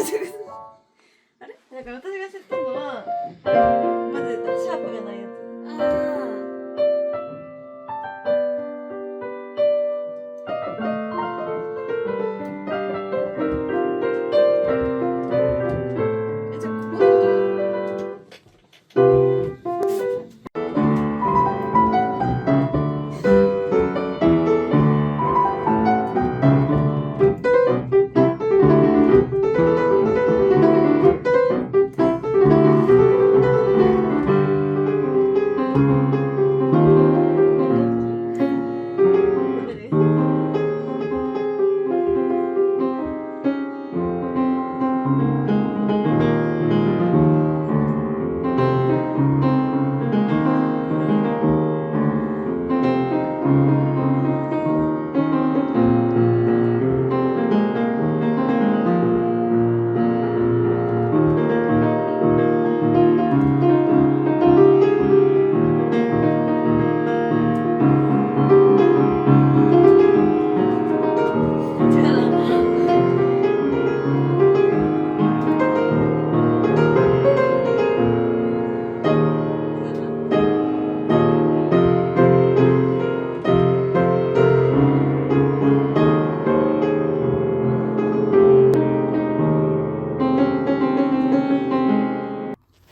あれだから私が知ったのはまずシャープがないやつ。じゃあここだ。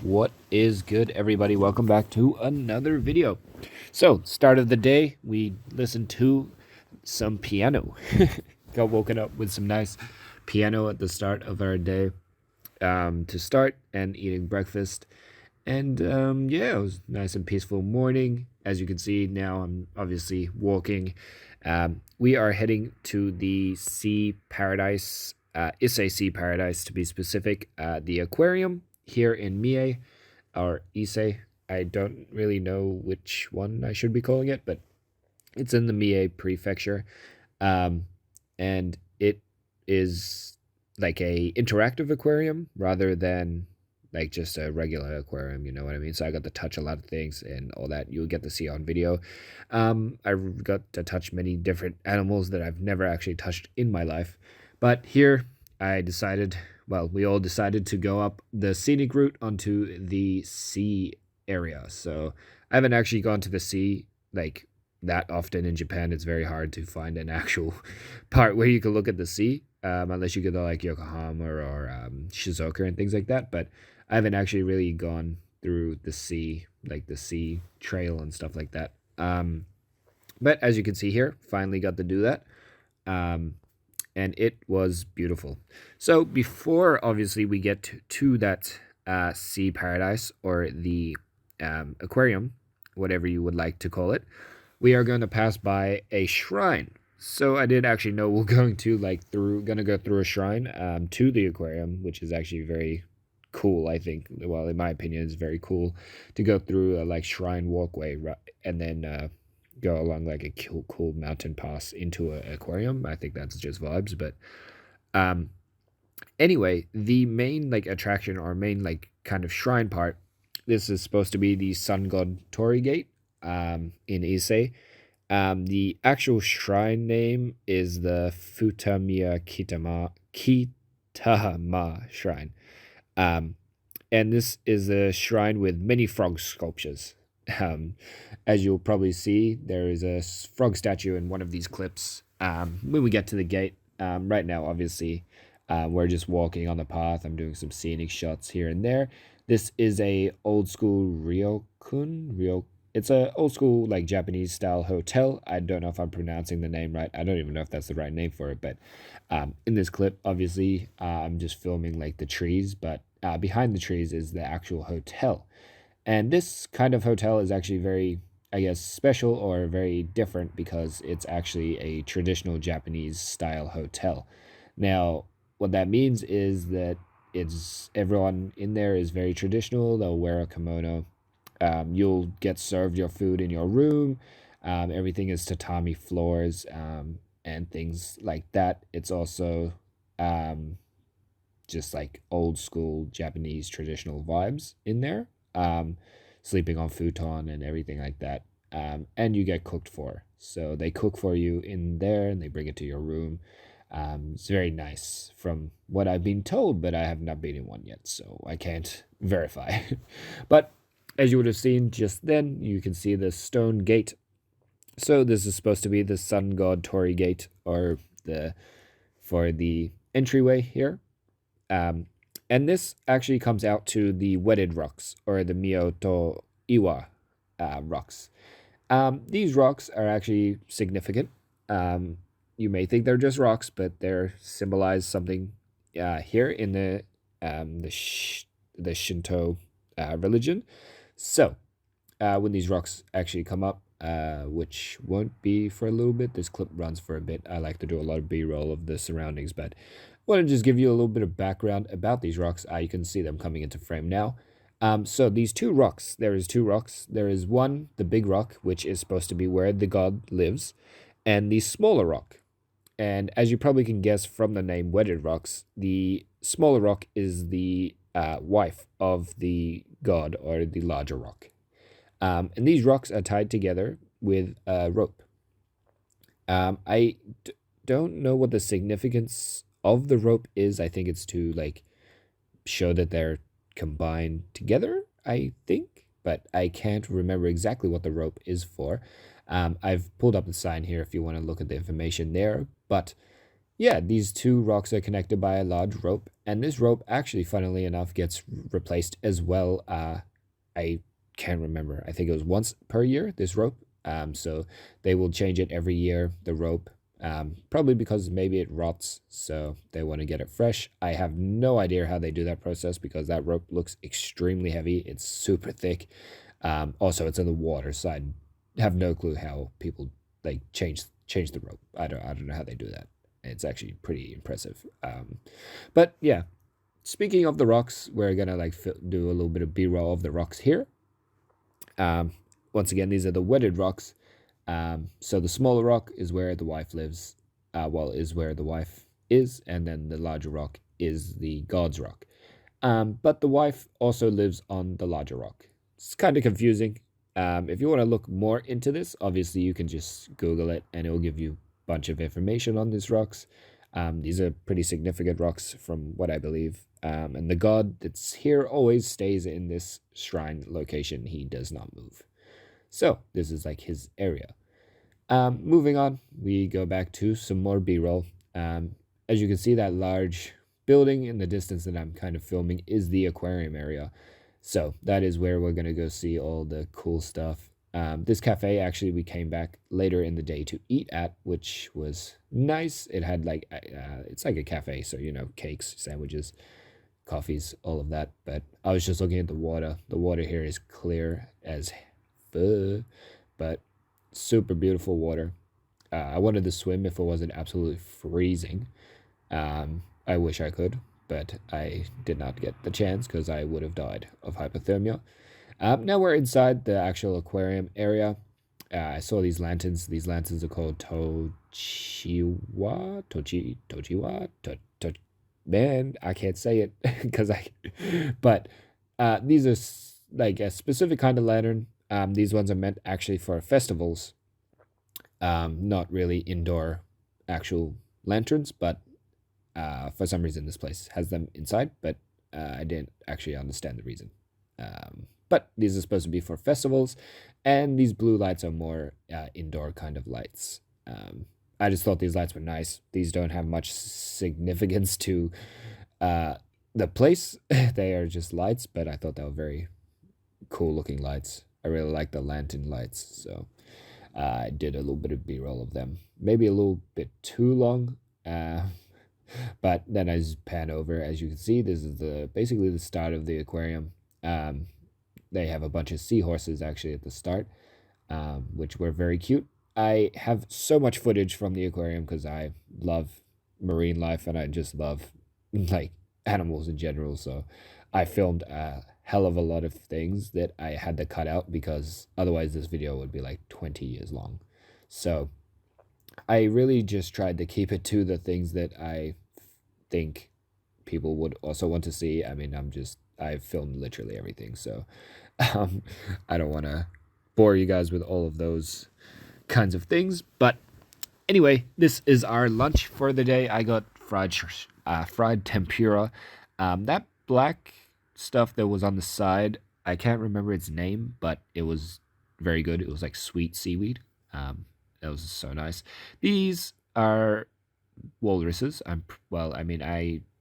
What is good, everybody? Welcome back to another video. So, start of the day, we listened to some piano. Got woken up with some nice piano at the start of our day to start and eating breakfast. And yeah, it was nice and peaceful morning. As you can see, now I'm obviously walking. We are heading to the sea paradise, Issei Sea Paradise to be specific, the aquarium here in Mie, or Issei. I don't really know which one I should be calling it, but it's in the Mie prefecture. And it is like a interactive aquarium rather than like just a regular aquarium, you know what I mean? So I got to touch a lot of things and all that you'll get to see on video. I got to touch many different animals that I've never actually touched in my life. But here I decided, well, we all decided to go up the scenic route onto the sea area. So I haven't actually gone to the sea like that often in Japan. It's very hard to find an actual part where you can look at the sea, unless you go to like Yokohama or Shizuoka and things like that. But I haven't actually really gone through the sea, like the sea trail and stuff like that. But as you can see here, finally got to do that. And it was beautiful. So before, obviously, we get to that sea paradise or the aquarium, whatever you would like to call it, we are going to pass by a shrine. So I did actually know we're going to go through a shrine to the aquarium, which is actually very cool. I think, well, in my opinion, it's very cool to go through a like shrine walkway and then go along like a cool mountain pass into an aquarium. I think that's just vibes. But anyway, the main like attraction or main like kind of shrine part, this is supposed to be the sun god Torii Gate in Issei. The actual shrine name is the Futamiya Kitama Shrine. And this is a shrine with many frog sculptures. As you'll probably see, there is a frog statue in one of these clips when we get to the gate. Right now, obviously, we're just walking on the path. I'm doing some scenic shots here and there. This is a old school ryokun. It's a old school like Japanese style hotel. I don't know if I'm pronouncing the name right. I don't even know if that's the right name for it. But in this clip, obviously, I'm just filming like the trees, but behind the trees is the actual hotel. And this kind of hotel is actually very, I guess, special or very different because it's actually a traditional Japanese style hotel. Now, what that means is that it's everyone in there is very traditional. They'll wear a kimono. You'll get served your food in your room. Everything is tatami floors and things like that. It's also just like old school Japanese traditional vibes in there. Sleeping on futon and everything like that. And you get cooked for. So they cook for you in there and they bring it to your room. It's very nice from what I've been told, but I have not been in one yet, so I can't verify. But as you would have seen just then, you can see the stone gate. So this is supposed to be the sun god Torii gate, or for the entryway here. And this actually comes out to the wedded rocks, or the Meoto Iwa rocks. These rocks are actually significant. You may think they're just rocks, but they're symbolize something here in the Shinto religion. So when these rocks actually come up, which won't be for a little bit, this clip runs for a bit. I like to do a lot of B-roll of the surroundings, but I want to just give you a little bit of background about these rocks. You can see them coming into frame now. So these two rocks, there is two rocks. There is one, the big rock, which is supposed to be where the god lives, and the smaller rock. And as you probably can guess from the name Wedded Rocks, the smaller rock is the wife of the god, or the larger rock. And these rocks are tied together with a rope. I don't know what the significance of the rope is. I think it's to like show that they're combined together, I think, but I can't remember exactly what the rope is for. I've pulled up the sign here if you want to look at the information there, but yeah, these two rocks are connected by a large rope, and this rope actually, funnily enough, gets replaced as well. I can't remember. I think it was once per year, this rope. So they will change it every year, the rope. Probably because maybe it rots, so they want to get it fresh. I have no idea how they do that process because that rope looks extremely heavy. It's super thick. Also, it's in the water, so I have no clue how people like change the rope. I don't know how they do that. It's actually pretty impressive. But yeah, speaking of the rocks, we're gonna like do a little bit of B-roll of the rocks here. Once again, these are the wedded rocks. So the smaller rock is where the wife lives, is where the wife is, and then the larger rock is the god's rock. But the wife also lives on the larger rock. It's kind of confusing. If you want to look more into this, obviously you can just Google it, and it will give you a bunch of information on these rocks. These are pretty significant rocks from what I believe. And the god that's here always stays in this shrine location. He does not move. So this is like his area. Moving on, we go back to some more B-roll. As you can see, that large building in the distance that I'm kind of filming is the aquarium area. So that is where we're going to go see all the cool stuff. This cafe, actually, we came back later in the day to eat at, which was nice. It had like, it's like a cafe, so, you know, cakes, sandwiches, coffees, all of that. But I was just looking at the water. The water here is clear as but super beautiful water. I wanted to swim if it wasn't absolutely freezing. I wish I could, but I did not get the chance because I would have died of hypothermia. Now we're inside the actual aquarium area. I saw these lanterns. These lanterns are called Tochiwa. Man, I can't say it because but these are like a specific kind of lantern. These ones are meant actually for festivals, not really indoor actual lanterns, but for some reason this place has them inside, but I didn't actually understand the reason. But these are supposed to be for festivals, and these blue lights are more indoor kind of lights. I just thought these lights were nice. These don't have much significance to the place. They are just lights, but I thought they were very cool looking lights. I really like the lantern lights, so I did a little bit of B-roll of them. Maybe a little bit too long, but then I just pan over. As you can see, this is basically the start of the aquarium. They have a bunch of seahorses actually at the start, which were very cute. I have so much footage from the aquarium because I love marine life and I just love like animals in general. So I filmed a hell of a lot of things that I had to cut out because otherwise this video would be like 20 years long. So I really just tried to keep it to the things that I think people would also want to see. I mean, I've filmed literally everything, so I don't want to bore you guys with all of those kinds of things. But Anyway, this is our lunch for the day. I got fried tempura. That black stuff that was on the side, I can't remember its name, but it was very good. It was like sweet seaweed. That was so nice. These are walruses. I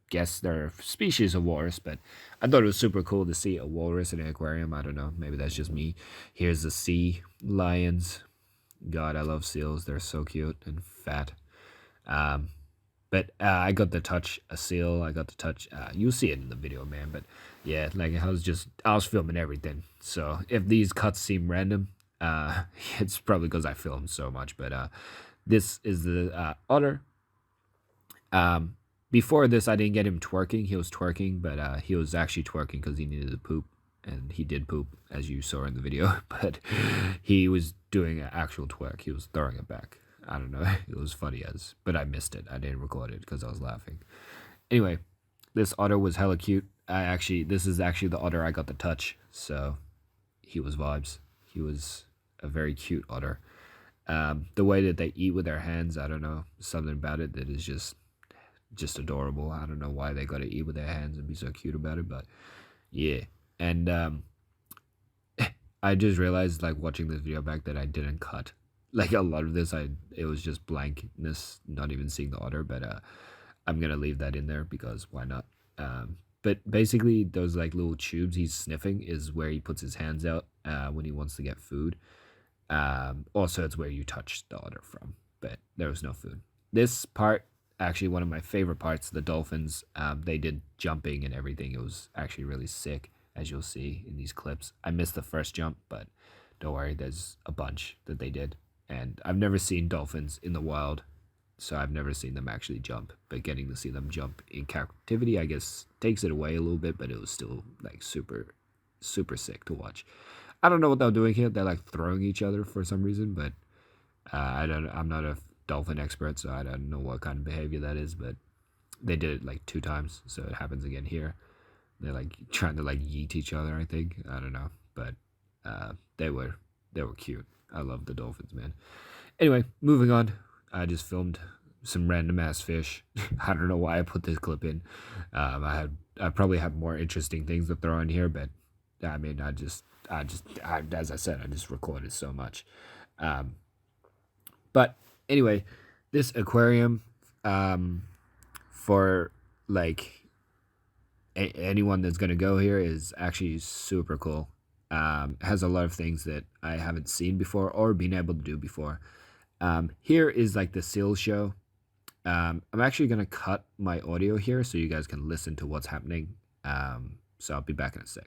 guess they're a species of walrus, but I thought it was super cool to see a walrus in an aquarium. I don't know, maybe that's just me. Here's the sea lions. God, I love seals. They're so cute and fat. But I got to touch a seal. I got to touch. You'll see it in the video, man. But yeah, like I was filming everything. So if these cuts seem random, it's probably because I filmed so much. But this is the otter. Before this, I didn't get him twerking. He was twerking, but he was actually twerking because he needed to poop, and he did poop, as you saw in the video. But he was doing an actual twerk. He was throwing it back. I don't know. It was funny but I missed it. I didn't record it because I was laughing. Anyway, this otter was hella cute. This is actually the otter I got to touch, so he was vibes. He was a very cute otter. The way that they eat with their hands, I don't know, something about it that is just adorable. I don't know why they got to eat with their hands and be so cute about it, but yeah. And I just realized, like, watching this video back, that I didn't cut like a lot of this. It was just blankness, not even seeing the otter, but I'm gonna leave that in there because why not. But basically those like little tubes he's sniffing is where he puts his hands out when he wants to get food. Also it's where you touch the otter from, but there was no food. This part, actually one of my favorite parts, the dolphins, they did jumping and everything. It was actually really sick, as you'll see in these clips. I missed the first jump, but don't worry, there's a bunch that they did. And I've never seen dolphins in the wild, so I've never seen them actually jump. But getting to see them jump in captivity, I guess, takes it away a little bit, but it was still like super, super sick to watch. I don't know what they're doing here. They're like throwing each other for some reason, but I'm not a dolphin expert, so I don't know what kind of behavior that is, but they did it like 2 times, so it happens again here. They're like trying to like yeet each other, I think. I don't know, but they were cute. I love the dolphins, man. Anyway, moving on. I just filmed some random ass fish. I don't know why I put this clip in. I probably have more interesting things to throw in here, but I mean, as I said, I just recorded so much. But anyway, this aquarium, for like anyone that's gonna go here, is actually super cool. Has a lot of things that I haven't seen before or been able to do before. Here is like the seal show. I'm actually gonna cut my audio here so you guys can listen to what's happening. So I'll be back in a sec.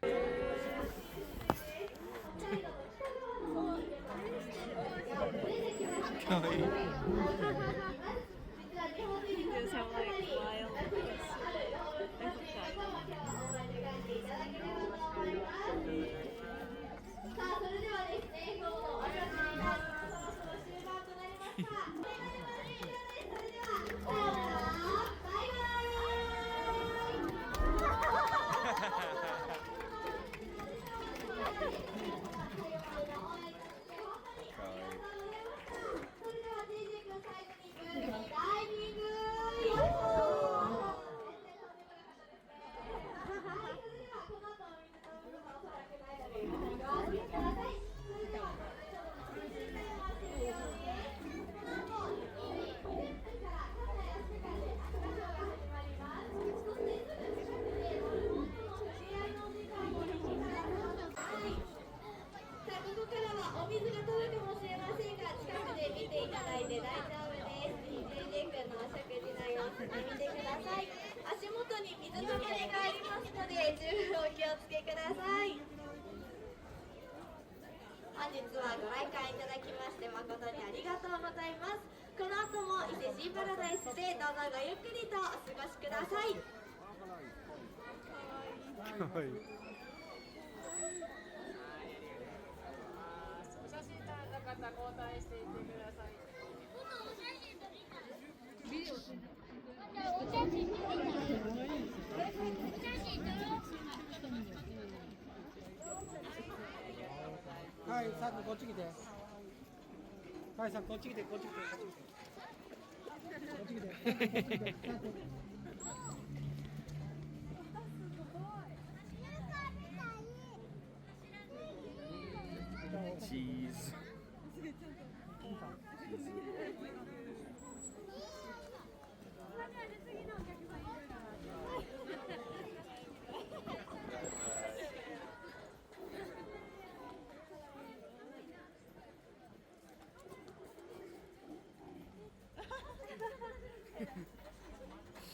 Cheese.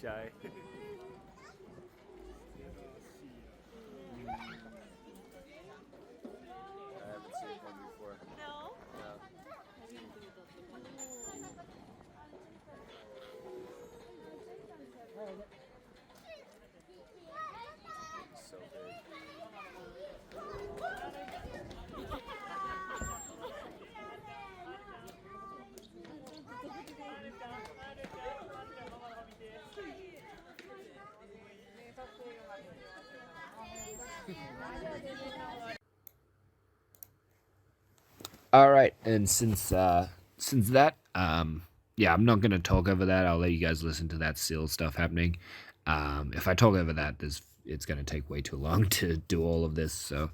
Shy. I haven't seen one before. No? No. So big. All right, and since that, yeah, I'm not gonna talk over that. I'll let you guys listen to that seal stuff happening. If I talk over that, it's gonna take way too long to do all of this. So,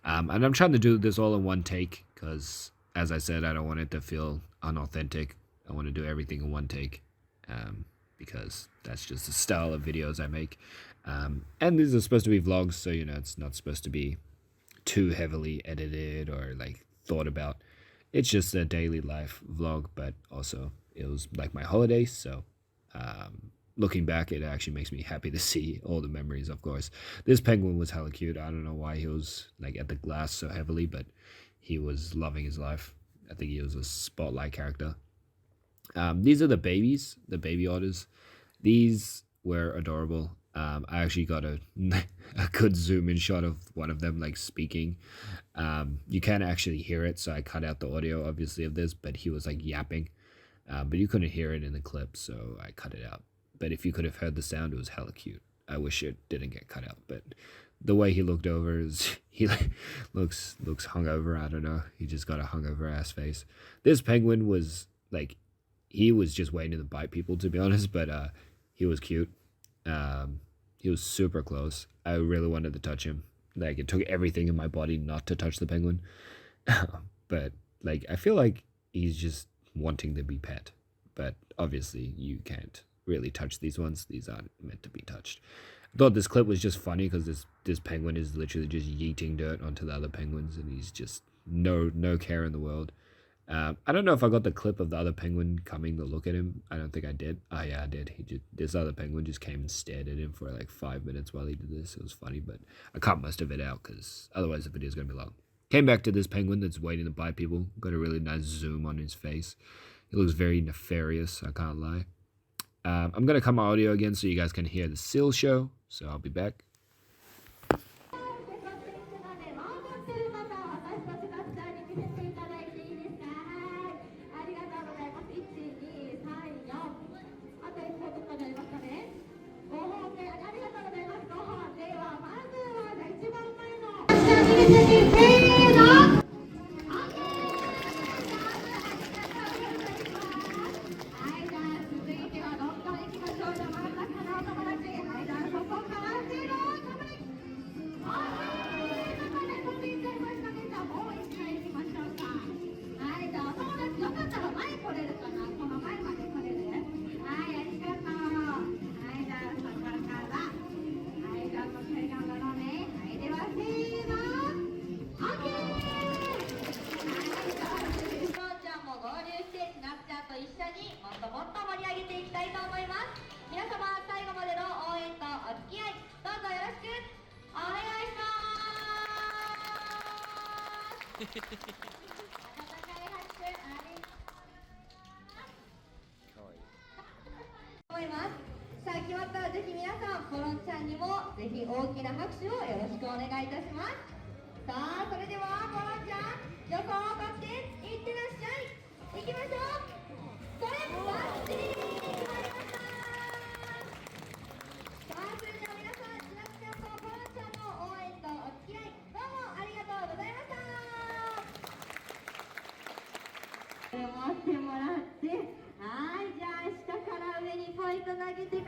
and I'm trying to do this all in one take because, as I said, I don't want it to feel unauthentic. I want to do everything in one take, because that's just the style of videos I make. And these are supposed to be vlogs, so you know it's not supposed to be too heavily edited or like thought about. It's just a daily life vlog, but also it was like my holidays, so looking back, it actually makes me happy to see all the memories. Of course, this penguin was hella cute. I don't know why he was like at the glass so heavily, but he was loving his life. I think he was a spotlight character. These are the babies, the baby otters. These were adorable. I actually got a good zoom in shot of one of them like speaking. You can't actually hear it, so I cut out the audio obviously of this, but he was like yapping. But you couldn't hear it in the clip, so I cut it out. But if you could have heard the sound, it was hella cute. I wish it didn't get cut out, but the way he looked over is he like, looks hungover. I don't know. He just got a hungover ass face. This penguin was like, he was just waiting to bite people, to be honest, but he was cute. He was super close. I really wanted to touch him. Like, it took everything in my body not to touch the penguin. But like, I feel like he's just wanting to be pet. But obviously you can't really touch these ones. These aren't meant to be touched. I thought this clip was just funny because this penguin is literally just yeeting dirt onto the other penguins, and he's just no care in the world. I don't know if I got the clip of the other penguin coming to look at him. I don't think I did. Oh yeah, I did. This other penguin just came and stared at him for like 5 minutes while he did this. It was funny, but I cut most of it out because otherwise the video is going to be long. Came back to this penguin that's waiting to bite people. Got a really nice zoom on his face. He looks very nefarious, I can't lie. I'm going to cut my audio again so you guys can hear the seal show. So I'll be back.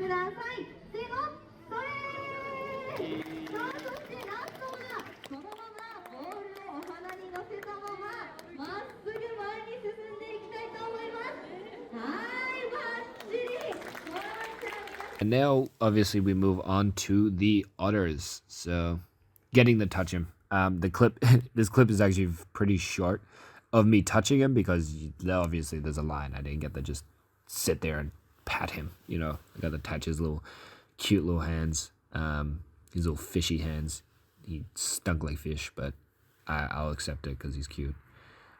ください。せーの、それー。さあ、そしてラストはそのままボールをお花に乗せたまままっすぐ前に進んでいきたいと思います。はい、バッチリ。ワンちゃんが And now, obviously, we move on to the otters. So, getting to touch him. The clip, this clip is actually pretty short of me touching him because obviously there's a line. I didn't get to just sit there and pat him. You know, I got to touch his little cute little hands, his little fishy hands. He stunk like fish, but I'll accept it because he's cute.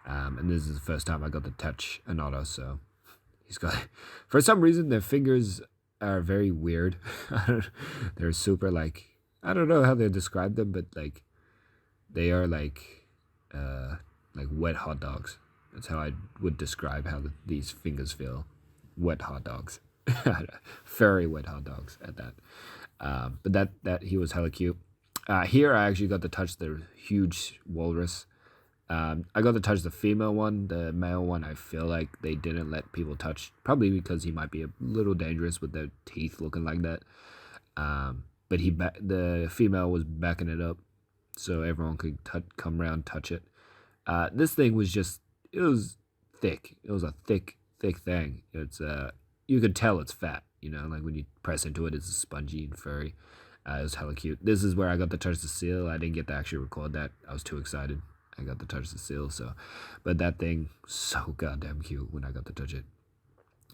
And this is the first time I got to touch an otter, so he's got. For some reason, their fingers are very weird. They're super like, I don't know how they describe them, but like they are like wet hot dogs. That's how I would describe how these fingers feel. Wet hot dogs. Very wet hot dogs at that. But that he was hella cute. Here I actually got to touch the huge walrus. I got to touch the female one. The male one, I feel like they didn't let people touch, probably because he might be a little dangerous with their teeth looking like that. But the female was backing it up, so everyone could come around, touch it. This thing was it was thick. It was a thick thing. It's you could tell it's fat. You know, like when you press into it, it's spongy and furry. It was hella cute. This is where I got to touch the seal. I didn't get to actually record that. I was too excited. I got to touch the seal, but that thing so goddamn cute when I got to touch it.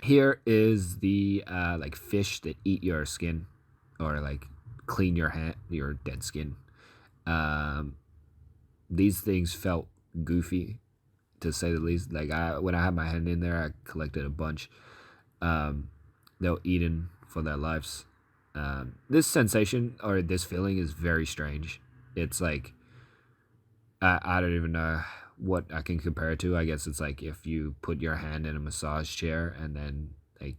Here is the like fish that eat your skin or like clean your dead skin. These things felt goofy, to say the least. Like when I had my hand in there, I collected a bunch. They were eaten for their lives. This sensation or this feeling is very strange. It's like I don't even know what I can compare it to. I guess it's like if you put your hand in a massage chair and then like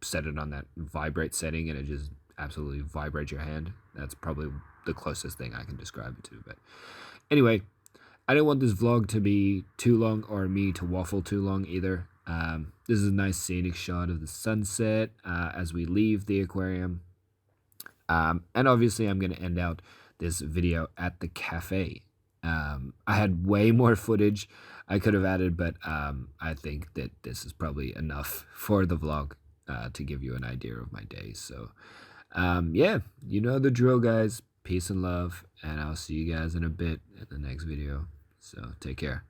set it on that vibrate setting and it just absolutely vibrates your hand. That's probably the closest thing I can describe it to. But anyway, I didn't want this vlog to be too long or me to waffle too long either. This is a nice scenic shot of the sunset as we leave the aquarium. And obviously I'm going to end out this video at the cafe. I had way more footage I could have added, but I think that this is probably enough for the vlog to give you an idea of my day. So yeah, you know the drill, guys. Peace and love, and I'll see you guys in a bit in the next video. So take care.